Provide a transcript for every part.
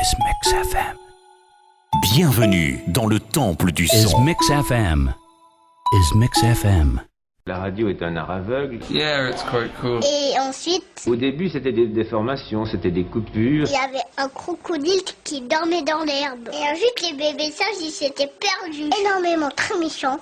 is Mix FM. Bienvenue dans le temple du Is son. Mix FM. Is Mix FM. La radio est un art aveugle. Yeah, it's quite cool. Et ensuite, Au début, c'était des déformations, c'était des coupures. il y avait un crocodile qui dormait dans l'herbe. Et ensuite, les bébés sages, ils s'étaient perdus. Énormément, très méchants.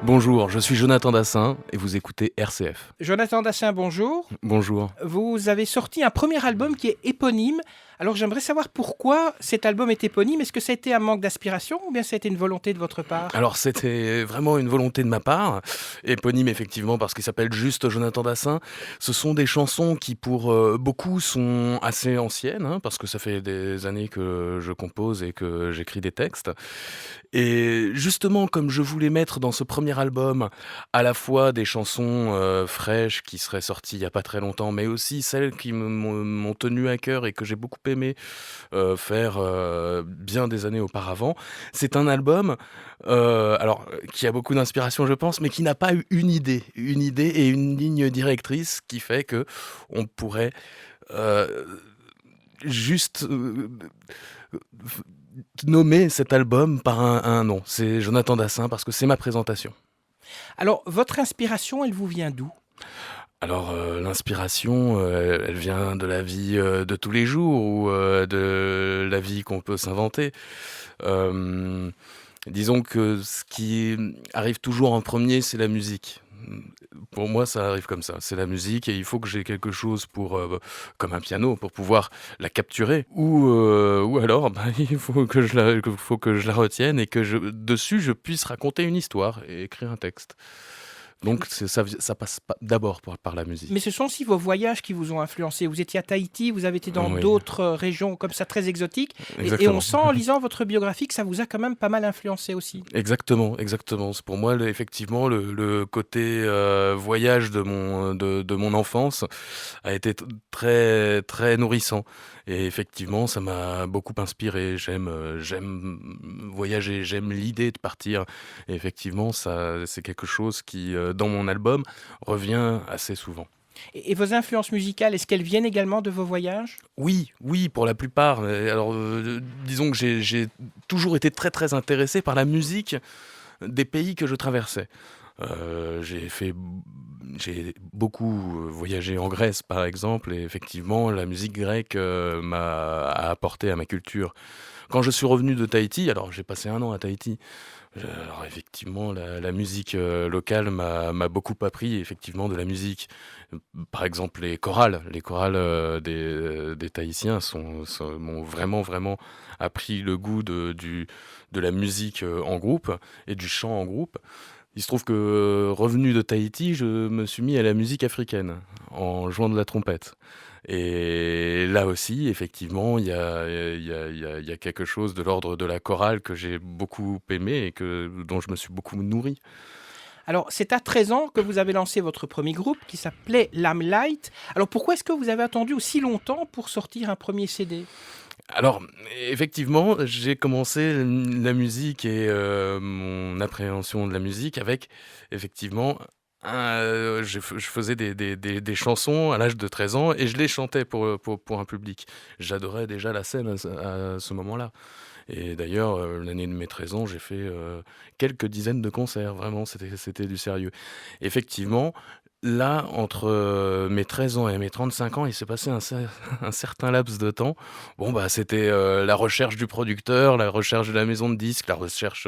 Bonjour, je suis Jonathan Dassin et vous écoutez RCF. Jonathan Dassin, bonjour. Bonjour. Vous avez sorti un premier album qui est éponyme. Alors j'aimerais savoir pourquoi cet album est éponyme. Est-ce que ça a été un manque d'inspiration ou bien ça a été une volonté de votre part ? Alors c'était vraiment une volonté de ma part, éponyme effectivement parce qu'il s'appelle juste Jonathan Dassin. Ce sont des chansons qui pour beaucoup sont assez anciennes, parce que ça fait des années que je compose et que j'écris des textes. Et justement comme je voulais mettre dans ce premier album à la fois des chansons fraîches qui seraient sorties il n'y a pas très longtemps, mais aussi celles qui m'ont tenu à cœur et que j'ai beaucoup aimé faire bien des années auparavant. C'est un album alors qui a beaucoup d'inspiration je pense, mais qui n'a pas eu une idée et une ligne directrice qui fait que on pourrait juste nommer cet album par un nom. C'est Jonathan Dassin parce que c'est ma présentation. Alors votre inspiration, elle vous vient d'où ? Alors l'inspiration, elle vient de la vie de tous les jours ou de la vie qu'on peut s'inventer. Disons que ce qui arrive toujours en premier, c'est la musique. Pour moi, ça arrive comme ça. C'est la musique et il faut que j'ai quelque chose pour, comme un piano, pour pouvoir la capturer. Ou alors, il faut que je la retienne et que dessus, je puisse raconter une histoire et écrire un texte. Donc ça passe d'abord par la musique. Mais ce sont aussi vos voyages qui vous ont influencé. Vous étiez à Tahiti, vous avez été dans Oui. d'autres régions comme ça très exotiques. Et Exactement. on sent en lisant votre biographie que ça vous a quand même pas mal influencé aussi. Exactement. C'est pour moi effectivement le côté voyage de mon enfance a été très très nourrissant et effectivement ça m'a beaucoup inspiré. J'aime voyager, j'aime l'idée de partir. Et effectivement ça c'est quelque chose qui dans mon album revient assez souvent. Et vos influences musicales, est-ce qu'elles viennent également de vos voyages ? Oui, pour la plupart. Alors, disons que j'ai toujours été très très intéressé par la musique des pays que je traversais. J'ai beaucoup voyagé en Grèce, par exemple, et effectivement, la musique grecque a apporté à ma culture. Quand je suis revenu de Tahiti, alors j'ai passé 1 an à Tahiti, alors effectivement, la musique locale m'a beaucoup appris, effectivement, de la musique. Par exemple, les chorales des Tahitiens m'ont vraiment, vraiment appris le goût de la musique en groupe et du chant en groupe. Il se trouve que, revenu de Tahiti, je me suis mis à la musique africaine, en jouant de la trompette. Et là aussi, effectivement, il y a quelque chose de l'ordre de la chorale que j'ai beaucoup aimé et dont je me suis beaucoup nourri. Alors, c'est à 13 ans que vous avez lancé votre premier groupe qui s'appelait Lamplight. Alors, pourquoi est-ce que vous avez attendu aussi longtemps pour sortir un premier CD ? Alors, effectivement, j'ai commencé la musique et mon appréhension de la musique avec, effectivement, je faisais des chansons à l'âge de 13 ans et je les chantais pour un public. J'adorais déjà la scène à ce moment-là. Et d'ailleurs, l'année de mes 13 ans, j'ai fait quelques dizaines de concerts. Vraiment, c'était du sérieux. Effectivement, là, entre mes 13 ans et mes 35 ans, il s'est passé un certain laps de temps. Bon, c'était la recherche du producteur, la recherche de la maison de disques, la recherche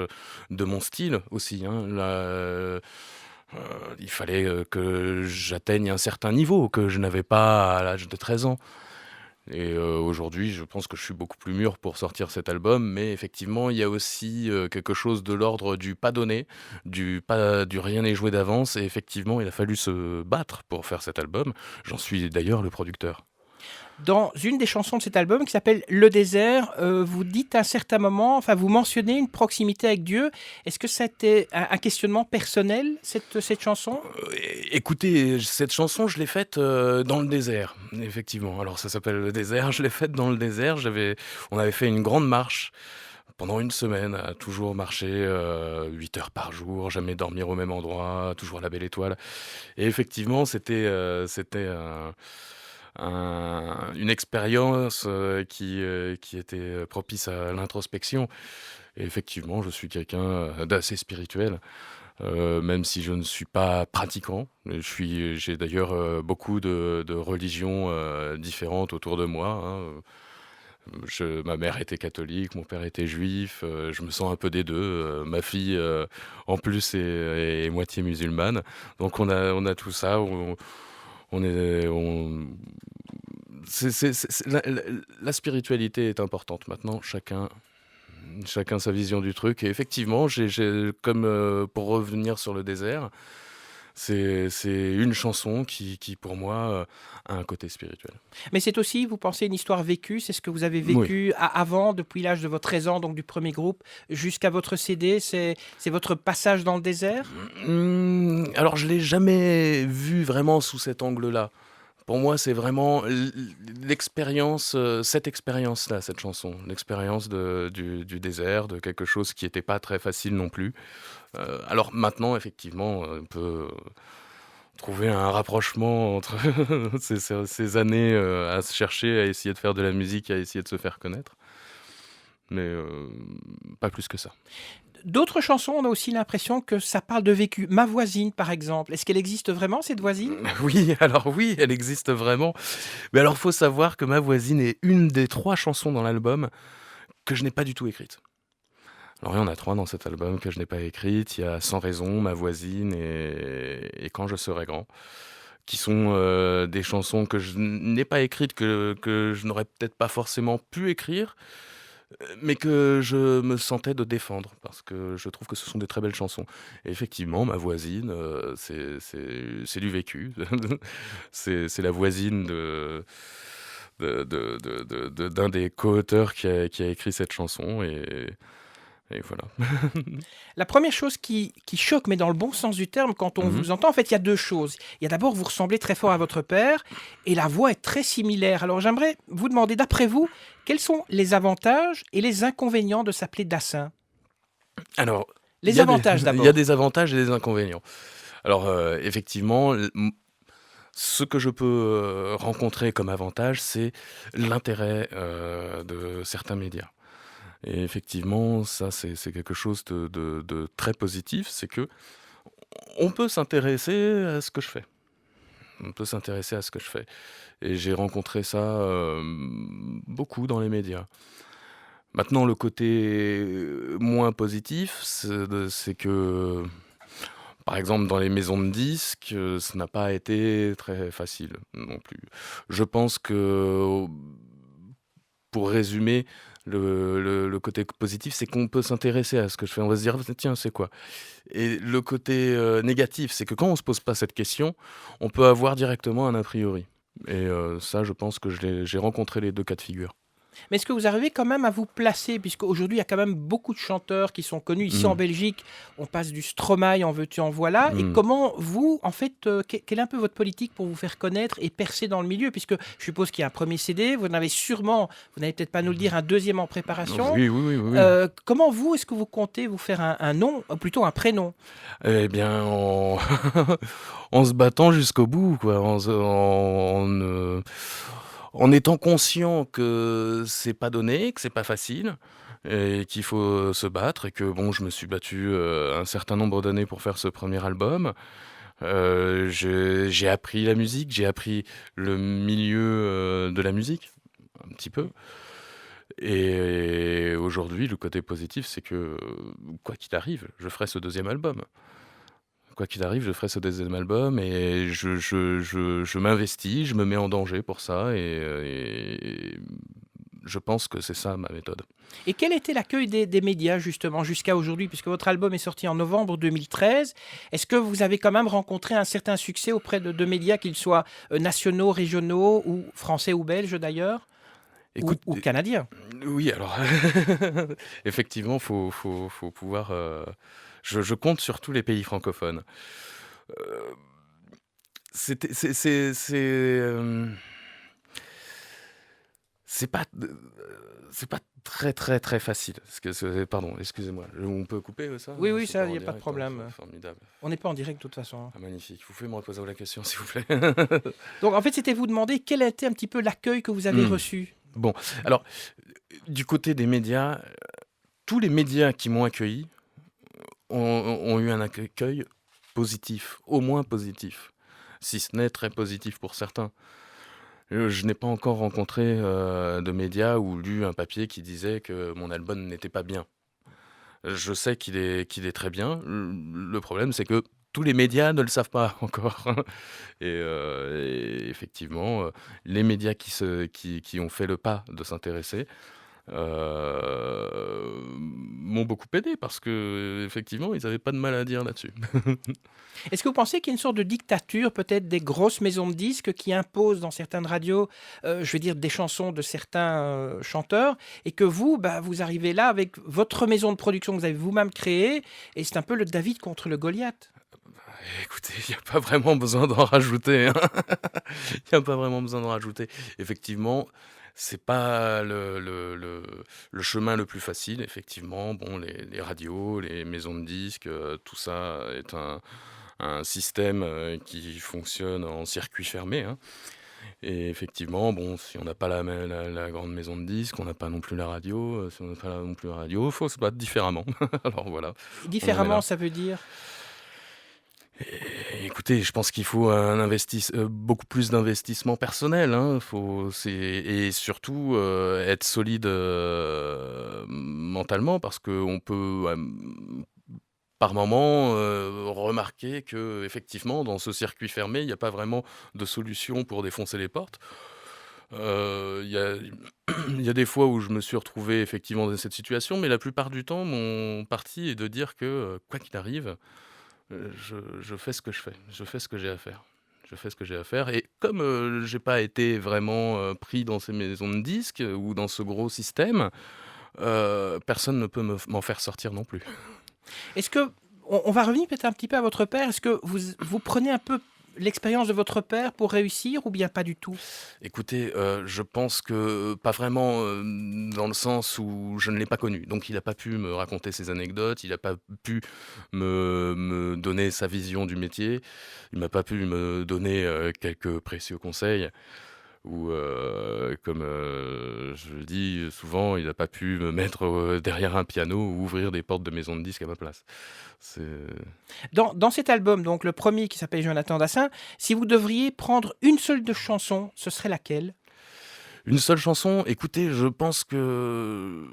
de mon style aussi. Il fallait que j'atteigne un certain niveau que je n'avais pas à l'âge de 13 ans. Et aujourd'hui, je pense que je suis beaucoup plus mûr pour sortir cet album, mais effectivement, il y a aussi quelque chose de l'ordre du pas donné, du rien n'est joué d'avance, et effectivement, il a fallu se battre pour faire cet album. J'en suis d'ailleurs le producteur. Dans une des chansons de cet album qui s'appelle Le désert, vous dites à un certain moment, enfin vous mentionnez une proximité avec Dieu. Est-ce que c'était un questionnement personnel, cette chanson ? Écoutez, cette chanson, je l'ai faite dans le désert, effectivement. Alors ça s'appelle Le désert, je l'ai faite dans le désert. On avait fait une grande marche pendant 1 semaine, à toujours marcher 8 heures par jour, jamais dormir au même endroit, toujours à la belle étoile. Et effectivement, c'était une expérience qui était propice à l'introspection. Et effectivement, je suis quelqu'un d'assez spirituel, même si je ne suis pas pratiquant. J'ai d'ailleurs beaucoup de religions différentes autour de moi, hein. Ma mère était catholique, mon père était juif, je me sens un peu des deux. Ma fille, en plus, est moitié musulmane. Donc on a tout ça. On est, on- la spiritualité est importante. Maintenant, chacun sa vision du truc. Et effectivement, comme pour revenir sur le désert, c'est une chanson qui pour moi, a un côté spirituel. Mais c'est aussi, vous pensez, une histoire vécue. C'est ce que vous avez Oui. vécu avant, depuis l'âge de votre 13 ans, donc du premier groupe, jusqu'à votre CD. C'est votre passage dans le désert. Alors je l'ai jamais vu vraiment sous cet angle-là. Pour moi, c'est vraiment l'expérience, cette expérience-là, cette chanson. L'expérience du désert, de quelque chose qui n'était pas très facile non plus. Alors maintenant, effectivement, on peut trouver un rapprochement entre ces années à se chercher, à essayer de faire de la musique, à essayer de se faire connaître. Mais pas plus que ça. D'autres chansons, on a aussi l'impression que ça parle de vécu. Ma voisine, par exemple. Est-ce qu'elle existe vraiment, cette voisine? Oui, alors oui, elle existe vraiment. Mais alors, faut savoir que Ma voisine est une des 3 chansons dans l'album que je n'ai pas du tout écrites. Alors, il y en a 3 dans cet album que je n'ai pas écrites. Il y a Sans raison, Ma voisine et Quand je serai grand, qui sont des chansons que je n'ai pas écrites, que je n'aurais peut-être pas forcément pu écrire, mais que je me sentais de défendre, parce que je trouve que ce sont des très belles chansons. Et effectivement, Ma voisine, c'est du vécu. C'est la voisine d'un des co-auteurs qui a écrit cette chanson, et voilà. La première chose qui choque, mais dans le bon sens du terme, quand on Mhm. vous entend, en fait, il y a deux choses. Il y a d'abord, vous ressemblez très fort à votre père, et la voix est très similaire. Alors j'aimerais vous demander, d'après vous, quels sont les avantages et les inconvénients de s'appeler Dassin? Alors, Les il y a des avantages il d'abord. y a des avantages et des inconvénients. Alors, effectivement, ce que je peux rencontrer comme avantage, c'est l'intérêt de certains médias. Et effectivement, ça, c'est quelque chose de très positif, c'est que on peut s'intéresser à ce que je fais. On peut s'intéresser à ce que je fais. Et j'ai rencontré ça beaucoup dans les médias. Maintenant, le côté moins positif, c'est que, par exemple, dans les maisons de disques, ça n'a pas été très facile non plus. Je pense que, pour résumer, le côté positif, c'est qu'on peut s'intéresser à ce que je fais. On va se dire, tiens, c'est quoi? Et le côté négatif, c'est que quand on se pose pas cette question, on peut avoir directement un a priori. Et ça, je pense que j'ai rencontré les deux cas de figure. Mais est-ce que vous arrivez quand même à vous placer, puisqu'aujourd'hui, il y a quand même beaucoup de chanteurs qui sont connus. Ici, en Mm. Belgique, on passe du Stromae, en veux-tu, en voilà. Et Mm. comment vous, en fait, quelle est un peu votre politique pour vous faire connaître et percer dans le milieu? Puisque je suppose qu'il y a un premier CD, vous n'avez peut-être pas nous le dire, un deuxième en préparation. Oui, oui, oui, oui. Comment vous, est-ce que vous comptez vous faire un nom, ou plutôt un prénom? Eh bien, en se battant jusqu'au bout, quoi, en étant conscient que c'est pas donné, que c'est pas facile, et qu'il faut se battre, et que bon, je me suis battu un certain nombre d'années pour faire ce premier album. J'ai appris la musique, j'ai appris le milieu de la musique, un petit peu. Et aujourd'hui, le côté positif, c'est que quoi qu'il arrive, je ferai ce deuxième album. Quoi qu'il arrive, je ferai ce deuxième album, et je m'investis, je me mets en danger pour ça, et je pense que c'est ça ma méthode. Et quel était l'accueil des médias, justement, jusqu'à aujourd'hui, puisque votre album est sorti en novembre 2013? Est-ce que vous avez quand même rencontré un certain succès auprès de médias, qu'ils soient nationaux, régionaux, ou français ou belges d'ailleurs, Écoute, ou canadiens? oui, alors, effectivement, faut pouvoir. Je compte sur tous les pays francophones. Euh, c'était- c'est- c'est pas, c'est pas très très très facile. Pardon, excusez-moi. On peut couper ça? Oui, Non, oui, c'est ça, pas il en n'y a pas de direct, problème. formidable. On n'est pas en direct de toute façon. Ah, magnifique. Vous pouvez me reposer la question, s'il vous plaît. Donc en fait, c'était vous demander quel était un petit peu l'accueil que vous avez reçu. Bon, alors, du côté des médias, tous les médias qui m'ont accueilli ont eu un accueil positif, au moins positif, si ce n'est très positif pour certains. Je n'ai pas encore rencontré de médias ou lu un papier qui disait que mon album n'était pas bien. Je sais qu'il est très bien. Le problème, c'est que tous les médias ne le savent pas encore. Et effectivement, les médias qui ont fait le pas de s'intéresser m'ont beaucoup aidé parce que effectivement, ils n'avaient pas de mal à dire là-dessus. Est-ce que vous pensez qu'il y a une sorte de dictature, peut-être des grosses maisons de disques qui imposent dans certaines radios, je veux dire, des chansons de certains chanteurs, et que vous, bah, vous arrivez là avec votre maison de production que vous avez vous-même créée, et c'est un peu le David contre le Goliath? Écoutez, il n'y a pas vraiment besoin d'en rajouter, hein. Il n'y a pas vraiment besoin d'en rajouter. Effectivement, c'est pas le chemin le plus facile. Effectivement, bon, les radios, les maisons de disques, tout ça est un système qui fonctionne en circuit fermé, hein. Et effectivement, bon, si on n'a pas la grande maison de disques, on n'a pas non plus la radio. Si on n'a pas non plus la radio, il faut se battre différemment. Alors voilà, on en est Différemment, là. ça veut dire? Écoutez, je pense qu'il faut beaucoup plus d'investissement personnel, hein. Et surtout être solide mentalement, parce qu'on peut par moment remarquer que effectivement dans ce circuit fermé, il n'y a pas vraiment de solution pour défoncer les portes. Il y a, il y a des fois où je me suis retrouvé effectivement dans cette situation, mais la plupart du temps, mon parti est de dire que quoi qu'il arrive, je fais ce que je fais, je fais ce que j'ai à faire. Je fais ce que j'ai à faire. Et comme j'ai pas été vraiment pris dans ces maisons de disques ou dans ce gros système, personne ne peut m'en faire sortir non plus. Est-ce que, on va revenir peut-être un petit peu à votre père, est-ce que vous prenez un peu l'expérience de votre père pour réussir ou bien pas du tout? Écoutez, je pense que pas vraiment dans le sens où je ne l'ai pas connu. Donc il n'a pas pu me raconter ses anecdotes, il n'a pas pu me donner sa vision du métier, il m'a pas pu me donner quelques précieux conseils. Ou comme je le dis souvent, il n'a pas pu me mettre derrière un piano ou ouvrir des portes de maison de disques à ma place. C'est... Dans cet album, donc le premier qui s'appelle Jonathan Dassin, si vous devriez prendre une seule de chanson, ce serait laquelle? Une seule chanson, écoutez, je pense que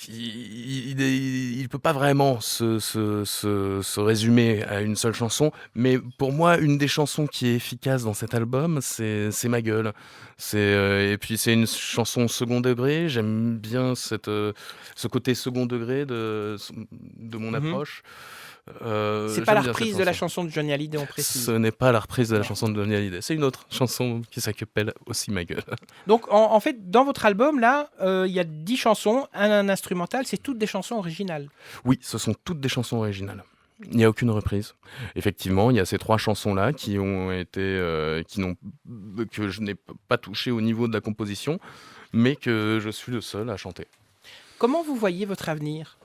il peut pas vraiment se résumer à une seule chanson, mais pour moi, une des chansons qui est efficace dans cet album, c'est Ma gueule. Et puis c'est une chanson second degré, j'aime bien ce côté second degré de mon approche. C'est pas la J'aime bien cette reprise de la chanson. chanson de Johnny Hallyday, on précise. Ce n'est pas la reprise de la chanson de Johnny Hallyday, c'est une autre chanson qui s'appelle aussi Ma gueule. Donc en fait, dans votre album, là, il y a 10 chansons, un instrumental, c'est toutes des chansons originales. Oui, ce sont toutes des chansons originales. Il n'y a aucune reprise. Effectivement, il y a ces 3 chansons-là qui ont été, que je n'ai pas touché au niveau de la composition, mais que je suis le seul à chanter. Comment vous voyez votre avenir?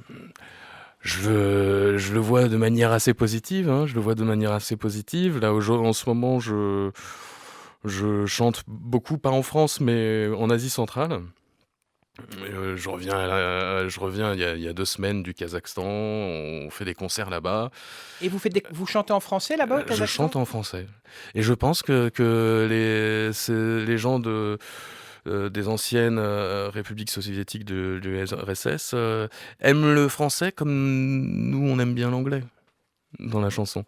Je le vois de manière assez positive, hein, je le vois de manière assez positive. Là, en ce moment, je chante beaucoup, pas en France, mais en Asie centrale. Je reviens il y a 2 semaines du Kazakhstan, on fait des concerts là-bas. Et vous chantez en français là-bas au Je Kazakhstan? chante en français. Et je pense que les gens des anciennes républiques soviétiques de l'URSS aiment le français comme nous, on aime bien l'anglais dans la chanson.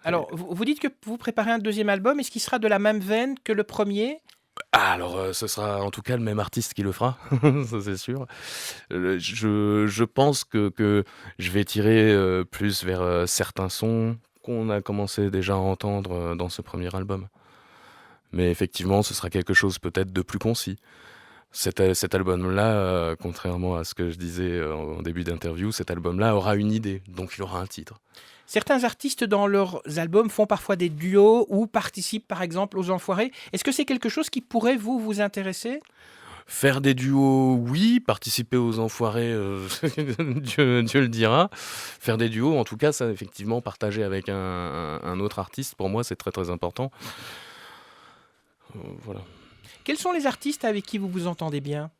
Alors, vous dites que vous préparez un deuxième album, est-ce qu'il sera de la même veine que le premier? Ah, alors, ce sera en tout cas le même artiste qui le fera, ça c'est sûr. Je pense que je vais tirer plus vers certains sons qu'on a commencé déjà à entendre dans ce premier album. Mais effectivement, ce sera quelque chose peut-être de plus concis. Cet album-là, contrairement à ce que je disais en début d'interview, cet album-là aura une idée, donc il aura un titre. Certains artistes dans leurs albums font parfois des duos ou participent par exemple aux Enfoirés. Est-ce que c'est quelque chose qui pourrait vous intéresser? Faire des duos, oui. Participer aux Enfoirés, Dieu le dira. Faire des duos, en tout cas, ça, effectivement, partager avec un autre artiste, pour moi, c'est très très important. Voilà. Quels sont les artistes avec qui vous vous entendez bien?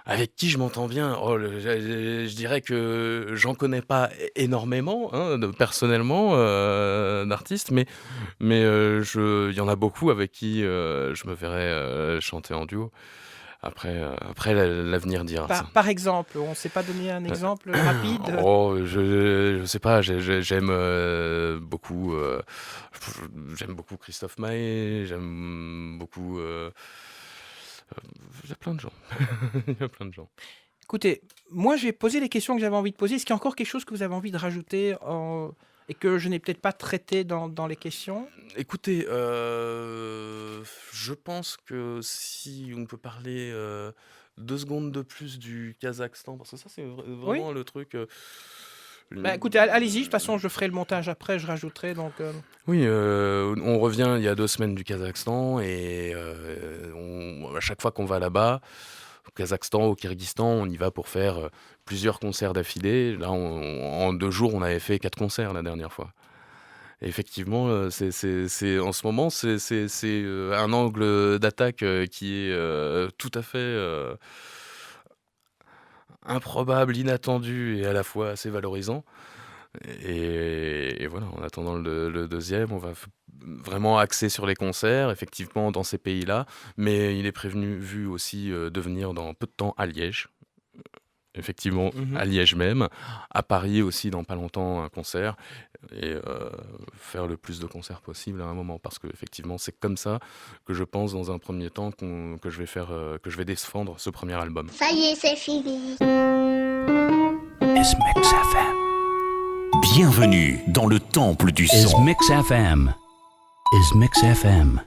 Avec qui je m'entends bien? Je dirais que j'en connais pas énormément, hein, personnellement, d'artistes, mais il y en a beaucoup avec qui je me verrais chanter en duo. Après, l'avenir dira ça. Par exemple, on ne s'est pas donné un exemple rapide? Je sais pas, j'aime beaucoup Christophe Maé, j'aime beaucoup. Il y a plein de gens. Il y a plein de gens. Écoutez, moi j'ai posé les questions que j'avais envie de poser. Est-ce qu'il y a encore quelque chose que vous avez envie de rajouter et que je n'ai peut-être pas traité dans les questions? Écoutez, je pense que si on peut parler 2 secondes de plus du Kazakhstan, parce que ça c'est vraiment le truc. Écoutez, allez-y, de toute façon je ferai le montage après, je rajouterai. Donc, Oui, on revient il y a 2 semaines du Kazakhstan et à chaque fois qu'on va là-bas, au Kazakhstan, au Kyrgyzstan, on y va pour faire plusieurs concerts d'affilée. Là, en 2 jours, on avait fait 4 concerts la dernière fois. Et effectivement, c'est en ce moment, c'est un angle d'attaque qui est tout à fait improbable, inattendu et à la fois assez valorisant. Et voilà, en attendant le deuxième, on va vraiment axer sur les concerts, effectivement, dans ces pays-là. Mais il est vu aussi de venir dans peu de temps à Liège. Effectivement, à Liège même. À Paris aussi, dans pas longtemps, un concert. Et faire le plus de concerts possible à un moment. Parce que effectivement, c'est comme ça que je pense, dans un premier temps, que je vais défendre ce premier album. Ça y est, c'est fini. Is Mix FM. Bienvenue dans le temple du Is son. Mix FM. Is Mix FM.